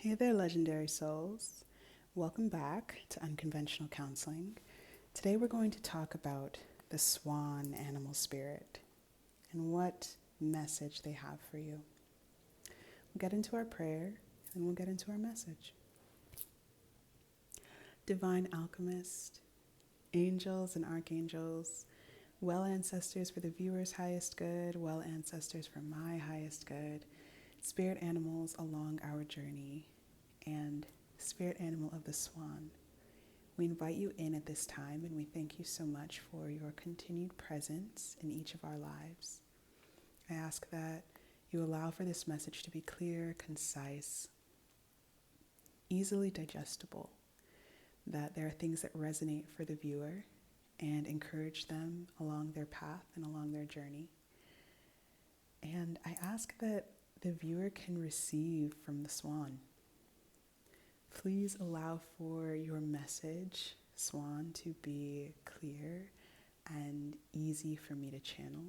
Hey there, legendary souls. Welcome back to Unconventional Counseling. Today we're going to talk about the Swan animal spirit and what message they have for you. We'll get into our prayer and we'll get into our message. Divine alchemist, angels and archangels, well ancestors for the viewer's highest good, well ancestors for my highest good, spirit animals along our journey, and spirit animal of the swan. We invite you in at this time and we thank you so much for your continued presence in each of our lives. I ask that you allow for this message to be clear, concise, easily digestible, that there are things that resonate for the viewer and encourage them along their path and along their journey. And I ask that the viewer can receive from the swan. Please allow for your message, Swan, to be clear and easy for me to channel.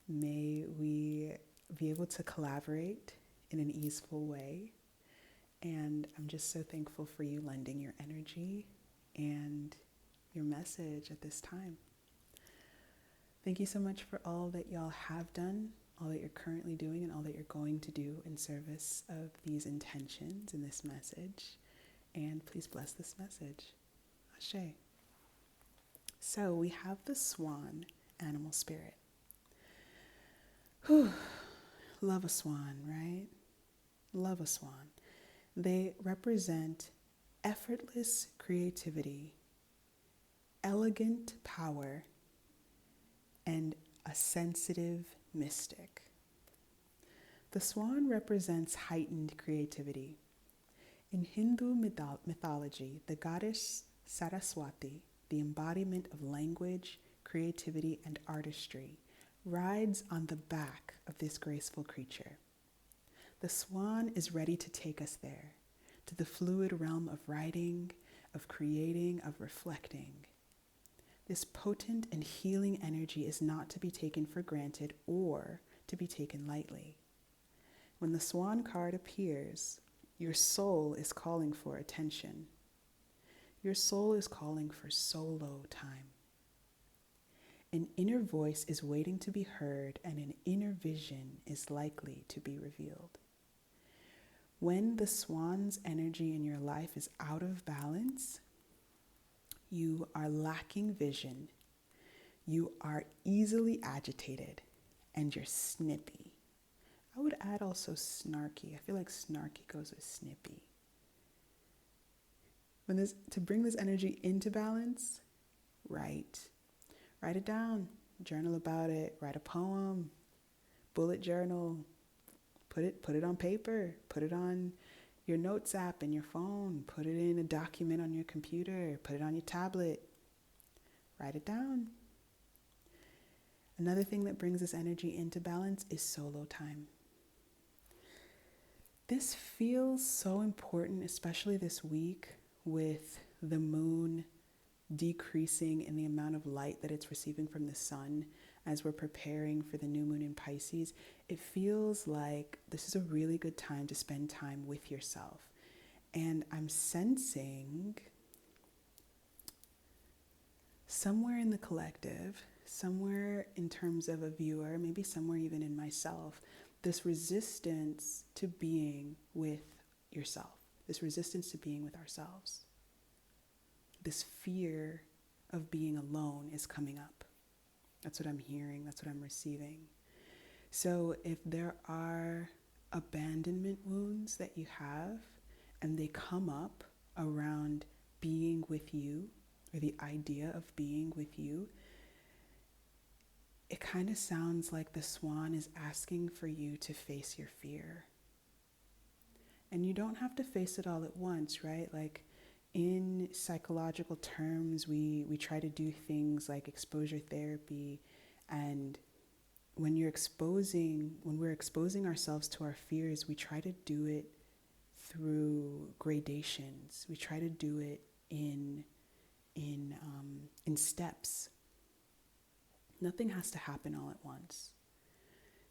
May we be able to collaborate in an easeful way. And I'm just so thankful for you lending your energy and your message at this time. Thank you so much for all that y'all have done, all that you're currently doing, and all that you're going to do in service of these intentions and this message. And please bless this message. Ashe. So we have the swan animal spirit. Whew. Love a swan, right? Love a swan. They represent effortless creativity, elegant power, and a sensitive mystic. The swan represents heightened creativity. In Hindu mythology, the goddess Saraswati, the embodiment of language, creativity, and artistry, rides on the back of this graceful creature. The swan is ready to take us there, to the fluid realm of writing, of creating, of reflecting. This potent and healing energy is not to be taken for granted or to be taken lightly. When the swan card appears, your soul is calling for attention. Your soul is calling for solo time. An inner voice is waiting to be heard, and an inner vision is likely to be revealed. When the swan's energy in your life is out of balance, you are lacking vision, you are easily agitated, and you're snippy. I would add also snarky. I feel like snarky goes with snippy. To bring this energy into balance, write it down, journal about it, write a poem, bullet journal, put it on paper, put it on your notes app in your phone, put it in a document on your computer, put it on your tablet, write it down. Another thing that brings this energy into balance is solo time. This feels so important, especially this week with the moon decreasing in the amount of light that it's receiving from the sun as we're preparing for the new moon in Pisces. It feels like this is a really good time to spend time with yourself. And I'm sensing somewhere in the collective, somewhere in terms of a viewer, maybe somewhere even in myself, this resistance to being with yourself, this resistance to being with ourselves. This fear of being alone is coming up. That's what I'm hearing. That's what I'm receiving. So if there are abandonment wounds that you have and they come up around being with you or the idea of being with you, it kind of sounds like the swan is asking for you to face your fear. And you don't have to face it all at once, right? Like, in psychological terms, we try to do things like exposure therapy, and when we're exposing ourselves to our fears, we try to do it through gradations. We try to do it in steps. Nothing has to happen all at once.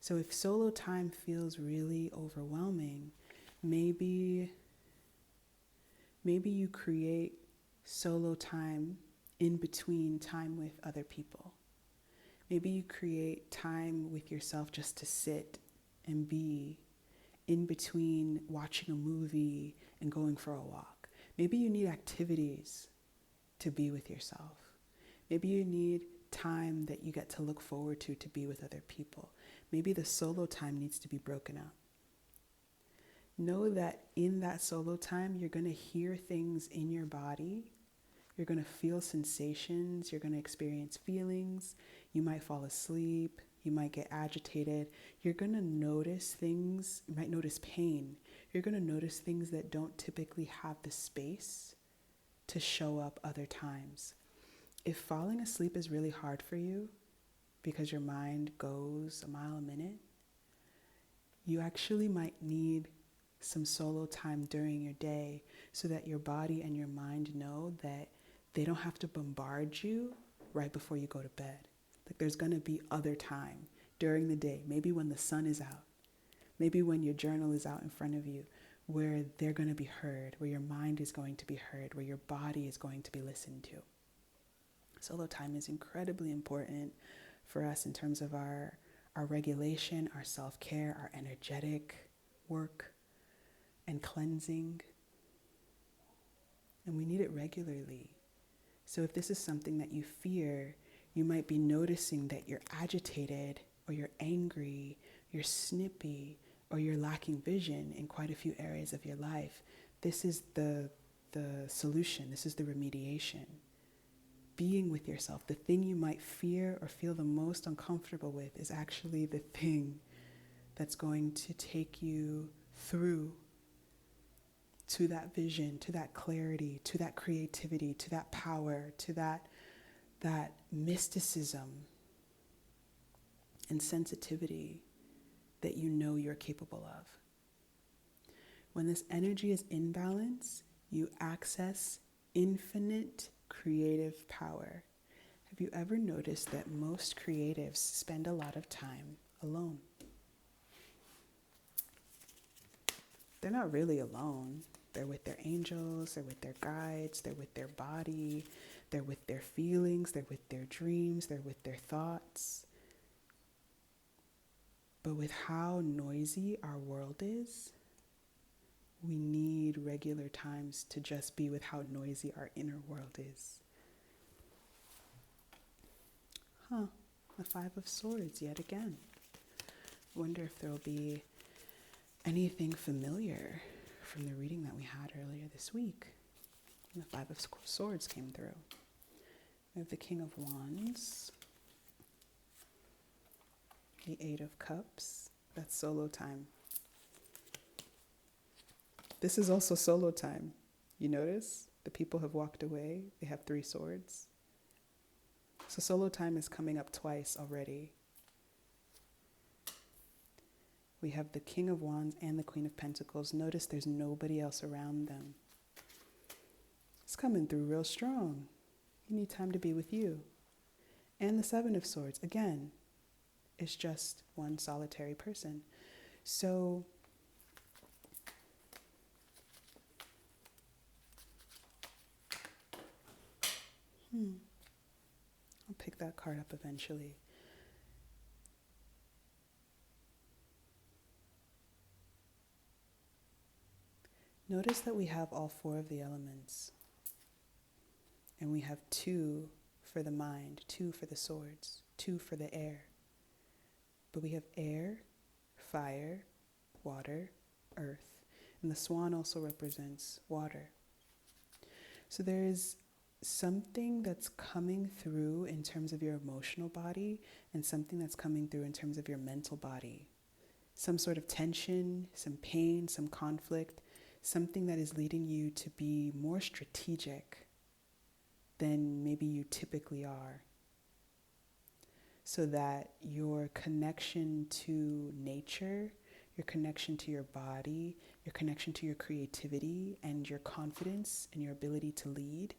So if solo time feels really overwhelming, maybe Maybe you create solo time in between time with other people. Maybe you create time with yourself just to sit and be in between watching a movie and going for a walk. Maybe you need activities to be with yourself. Maybe you need time that you get to look forward to be with other people. Maybe the solo time needs to be broken up. Know that in that solo time, you're going to hear things in your body. You're going to feel sensations. You're going to experience feelings. You might fall asleep. You might get agitated. You're going to notice things. You might notice pain. You're going to notice things that don't typically have the space to show up other times. If falling asleep is really hard for you because your mind goes a mile a minute, you actually might need some solo time during your day so that your body and your mind know that they don't have to bombard you right before you go to bed. Like there's going to be other time during the day, maybe when the sun is out, maybe when your journal is out in front of you, where they're going to be heard, where your mind is going to be heard, where your body is going to be listened to. Solo time is incredibly important for us in terms of our regulation, our self-care, our energetic work and cleansing. And we need it regularly. So if this is something that you fear, you might be noticing that you're agitated or you're angry, you're snippy, or you're lacking vision in quite a few areas of your life. This is the solution. This is the remediation. Being with yourself, the thing you might fear or feel the most uncomfortable with is actually the thing that's going to take you through to that vision, to that clarity, to that creativity, to that power, to that mysticism and sensitivity that you know you're capable of. When this energy is in balance, you access infinite creative power. Have you ever noticed that most creatives spend a lot of time alone? They're not really alone. They're with their angels, they're with their guides, they're with their body, they're with their feelings, they're with their dreams, they're with their thoughts. But with how noisy our world is, we need regular times to just be with how noisy our inner world is. The Five of Swords yet again. Wonder if there will be anything familiar from the reading that we had earlier this week. And the Five of Swords came through. We have the King of Wands, the Eight of Cups. That's solo time. This is also solo time. You notice the people have walked away. They have 3 swords. So solo time is coming up twice already. We have the King of Wands and the Queen of Pentacles. Notice there's nobody else around them. It's coming through real strong. You need time to be with you. And the Seven of Swords, again, is just one solitary person. So I'll pick that card up eventually. Notice that we have all 4 of the elements. And we have 2 for the mind, 2 for the swords, 2 for the air. But we have air, fire, water, earth. And the swan also represents water. So there is something that's coming through in terms of your emotional body and something that's coming through in terms of your mental body. Some sort of tension, some pain, some conflict, something that is leading you to be more strategic than maybe you typically are, so that your connection to nature, your connection to your body, your connection to your creativity and your confidence and your ability to lead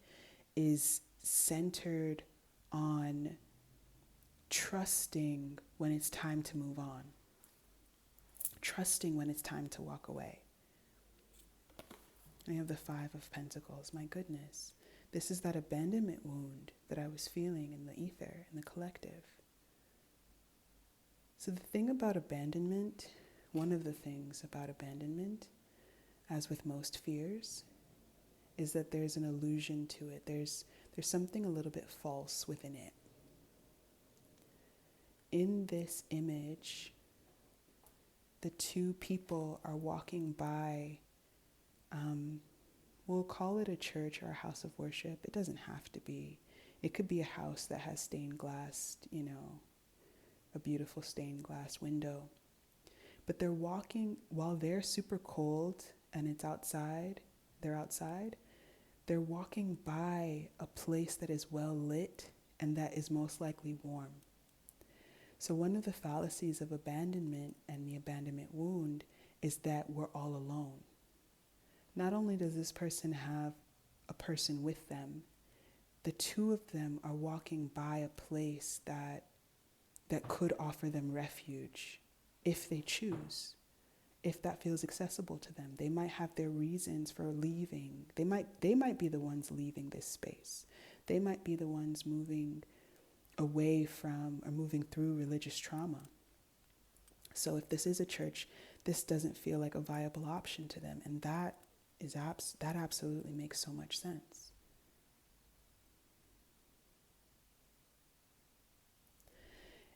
is centered on trusting when it's time to move on, trusting when it's time to walk away. I have the Five of Pentacles. My goodness. This is that abandonment wound that I was feeling in the ether, in the collective. So the thing about abandonment, one of the things about abandonment, as with most fears, is that there's an illusion to it. There's something a little bit false within it. In this image, the two people are walking by, we'll call it a church or a house of worship. It doesn't have to be. It could be a house that has stained glass, a beautiful stained glass window. But they're walking, while they're super cold and it's outside, they're walking by a place that is well lit and that is most likely warm. So one of the fallacies of abandonment and the abandonment wound is that we're all alone. Not only does this person have a person with them, the two of them are walking by a place that could offer them refuge if they choose, if that feels accessible to them. They might have their reasons for leaving. They might be the ones leaving this space. They might be the ones moving away from or moving through religious trauma. So if this is a church, this doesn't feel like a viable option to them, and that absolutely makes so much sense.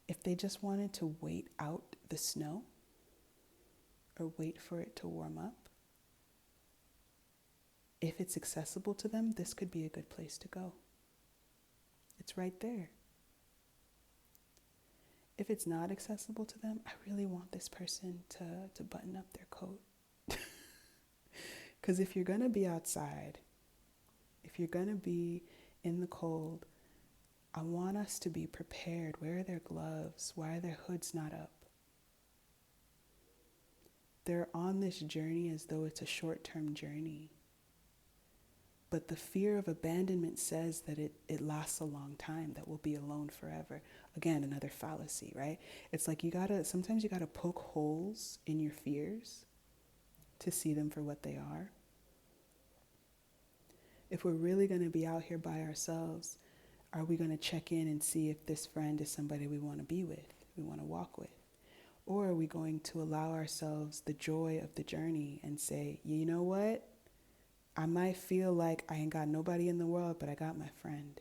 If they just wanted to wait out the snow or wait for it to warm up, if it's accessible to them, this could be a good place to go. It's right there. If it's not accessible to them, I really want this person to button up their coat. Because if you're going to be outside, if you're going to be in the cold, I want us to be prepared. Where are their gloves? Why are their hoods not up? They're on this journey as though it's a short-term journey. But the fear of abandonment says that it lasts a long time, that we'll be alone forever. Again, another fallacy, right? It's like sometimes you gotta poke holes in your fears to see them for what they are. If we're really gonna be out here by ourselves, are we gonna check in and see if this friend is somebody we wanna be with, we wanna walk with? Or are we going to allow ourselves the joy of the journey and say, you know what? I might feel like I ain't got nobody in the world, but I got my friend.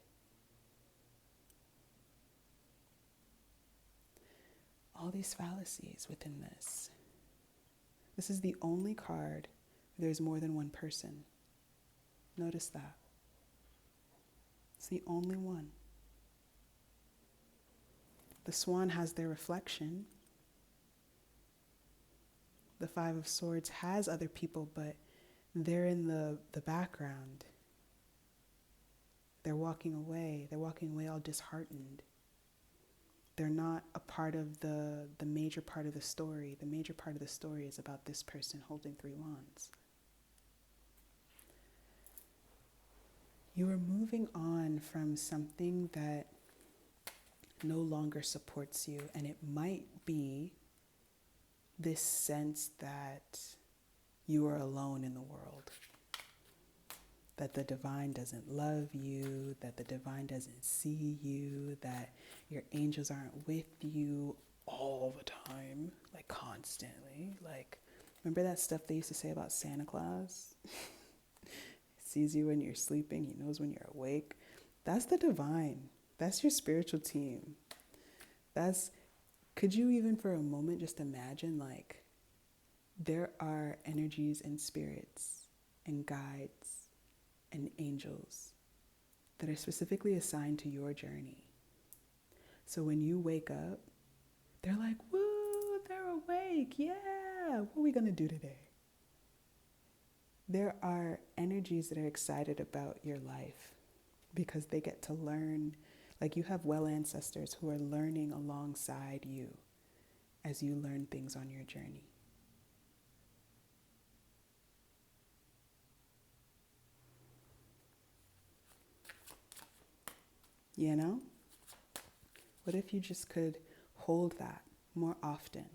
All these fallacies within this. This is the only card where there's more than one person. Notice that. It's the only one. The Swan has their reflection. The Five of Swords has other people, but they're in the background. They're walking away. They're walking away all disheartened. They're not a part of the major part of the story. The major part of the story is about this person holding 3 wands. You are moving on from something that no longer supports you, and it might be this sense that you are alone in the world, that the divine doesn't love you, that the divine doesn't see you, that your angels aren't with you all the time, like constantly. Like, remember that stuff they used to say about Santa Claus? He sees you when you're sleeping, he knows when you're awake. That's the divine. That's your spiritual team. Could you even for a moment just imagine, like, there are energies and spirits and guides and angels that are specifically assigned to your journey. So when you wake up, they're like, woo, they're awake. Yeah, what are we going to do today? There are energies that are excited about your life because they get to learn. Like, you have well ancestors who are learning alongside you as you learn things on your journey. You know? What if you just could hold that more often,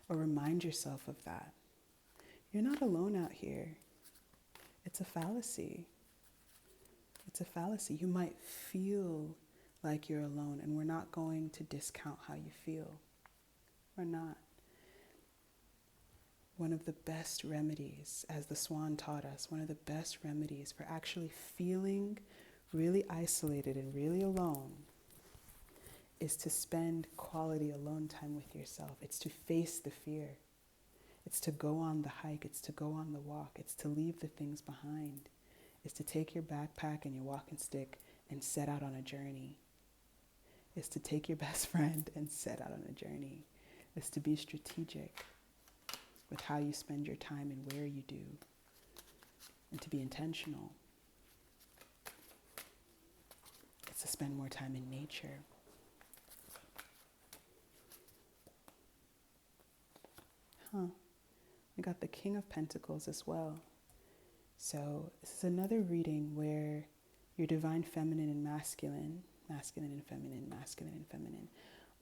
or remind yourself of that? You're not alone out here. It's a fallacy. It's a fallacy. You might feel like you're alone, and we're not going to discount how you feel. We're not. One of the best remedies, as the Swan taught us, one of the best remedies for actually feeling really isolated and really alone is to spend quality alone time with yourself. It's to face the fear. It's to go on the hike. It's to go on the walk. It's to leave the things behind. It's to take your backpack and your walking stick and set out on a journey. It's to take your best friend and set out on a journey. It's to be strategic with how you spend your time and where you do, and to be intentional. It's to spend more time in nature. We got the King of Pentacles as well. So this is another reading where your divine feminine and masculine, masculine and feminine, masculine and feminine,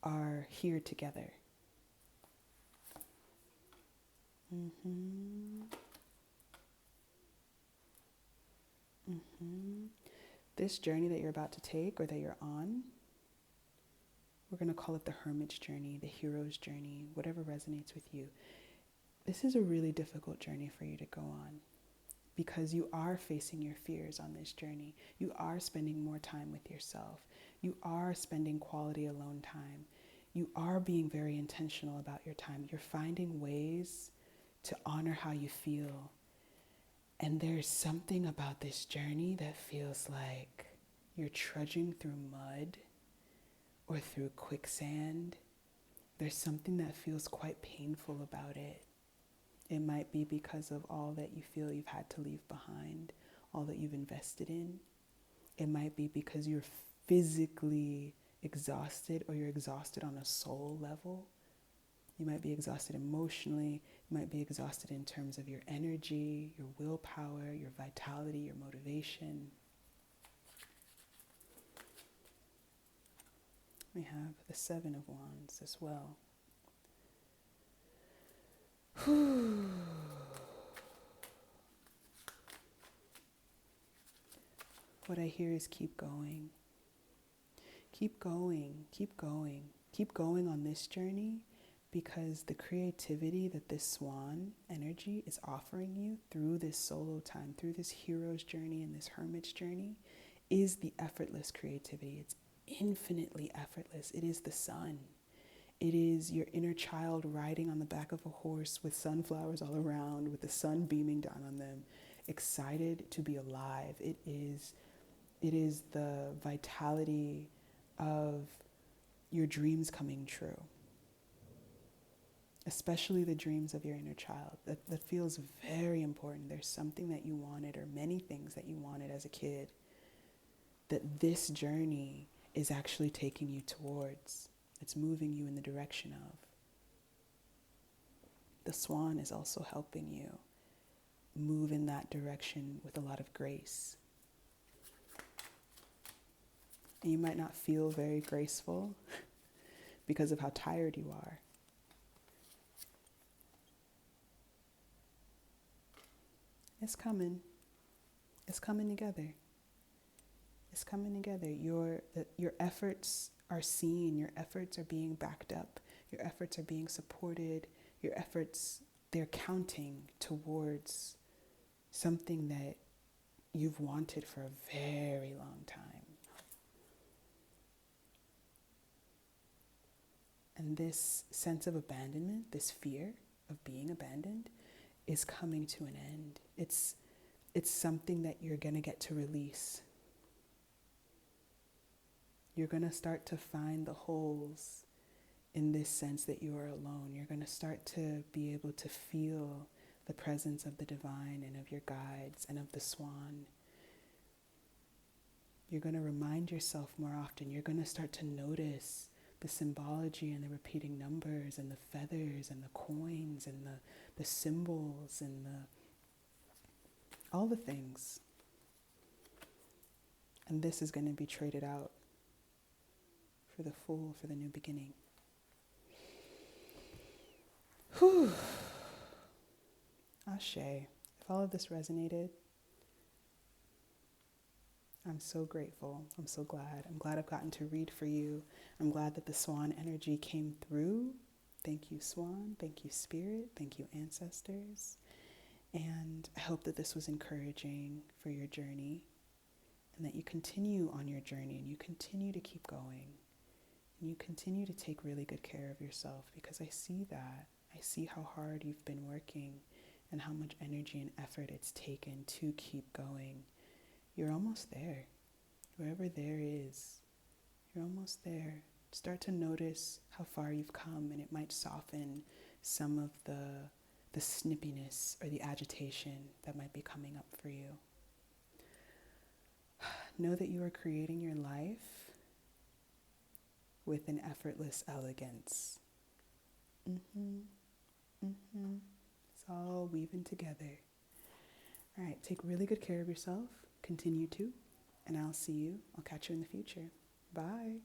are here together. This journey that you're about to take or that you're on, we're going to call it the hermit's journey, the hero's journey, whatever resonates with you. This is a really difficult journey for you to go on because you are facing your fears on this journey. You are spending more time with yourself. You are spending quality alone time. You are being very intentional about your time. You're finding ways to honor how you feel. And there's something about this journey that feels like you're trudging through mud or through quicksand. There's something that feels quite painful about it. It might be because of all that you feel you've had to leave behind, all that you've invested in. It might be because you're physically exhausted or you're exhausted on a soul level. You might be exhausted emotionally. You might be exhausted in terms of your energy, your willpower, your vitality, your motivation. We have the Seven of Wands as well. What I hear is keep going. Keep going, keep going. Keep going on this journey because the creativity that this swan energy is offering you through this solo time, through this hero's journey and this hermit's journey is the effortless creativity. It's infinitely effortless. It is the sun. It is your inner child riding on the back of a horse with sunflowers all around, with the sun beaming down on them, excited to be alive. It is the vitality of your dreams coming true, especially the dreams of your inner child. That feels very important. There's something that you wanted, or many things that you wanted as a kid, that this journey is actually taking you towards. It's moving you in the direction of. The swan is also helping you move in that direction with a lot of grace. And you might not feel very graceful because of how tired you are. It's coming. It's coming together. It's coming together. Your efforts are seen. Your efforts are being backed up. Your efforts are being supported. Your efforts, they're counting towards something that you've wanted for a very long time. And this sense of abandonment, this fear of being abandoned, is coming to an end. It's something that you're going to get to release. You're going to start to find the holes in this sense that you are alone. You're going to start to be able to feel the presence of the divine and of your guides and of the swan. You're going to remind yourself more often. You're going to start to notice the symbology and the repeating numbers and the feathers and the coins and the symbols and all the things. And this is going to be traded out for the full, for the new beginning. Whew. Ashe. If all of this resonated, I'm so grateful. I'm so glad. I'm glad I've gotten to read for you. I'm glad that the Swan energy came through. Thank you, Swan. Thank you, Spirit. Thank you, ancestors. And I hope that this was encouraging for your journey and that you continue on your journey and you continue to keep going and you continue to take really good care of yourself, because I see that. I see how hard you've been working and how much energy and effort it's taken to keep going. You're almost there. Wherever there is, you're almost there. Start to notice how far you've come, and it might soften some of the snippiness or the agitation that might be coming up for you. Know that you are creating your life with an effortless elegance. It's all weaving together. All right, take really good care of yourself. Continue to, and I'll see you. I'll catch you in the future. Bye.